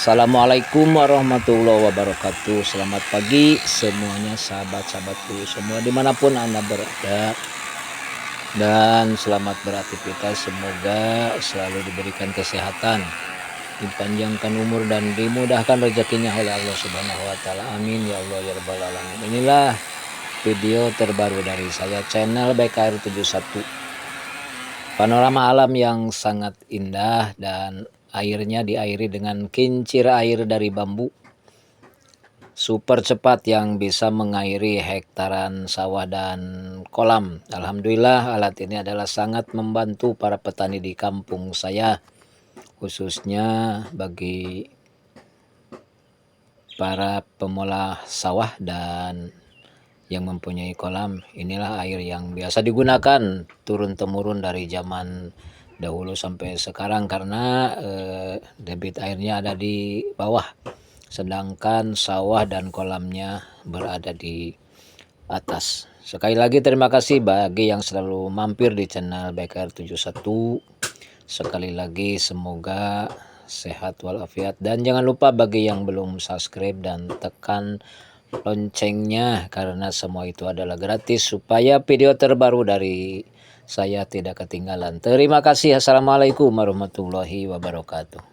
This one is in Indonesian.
Assalamualaikum warahmatullahi wabarakatuh. Selamat pagi semuanya, sahabat-sahabatku semua dimanapun Anda berada, dan selamat beraktivitas. Semoga selalu diberikan kesehatan, dipanjangkan umur, dan dimudahkan rezekinya oleh Allah Subhanahu wa Ta'ala. Amin ya Allah ya Rabbal Alamin. Inilah video terbaru dari saya, channel BKR 71. Panorama alam yang sangat indah, dan airnya diairi dengan kincir air dari bambu super cepat yang bisa mengairi hektaran sawah dan kolam. Alhamdulillah, alat ini adalah sangat membantu para petani di kampung saya, khususnya bagi para pemola sawah dan yang mempunyai kolam. Inilah air yang biasa digunakan turun-temurun dari zaman dahulu sampai sekarang, karena debit airnya ada di bawah, sedangkan sawah dan kolamnya berada di atas. Sekali lagi terima kasih bagi yang selalu mampir di channel BKR 71. Sekali lagi semoga sehat walafiat, dan jangan lupa bagi yang belum subscribe dan tekan loncengnya, karena semua itu adalah gratis supaya video terbaru dari saya tidak ketinggalan. Terima kasih. Assalamualaikum warahmatullahi wabarakatuh.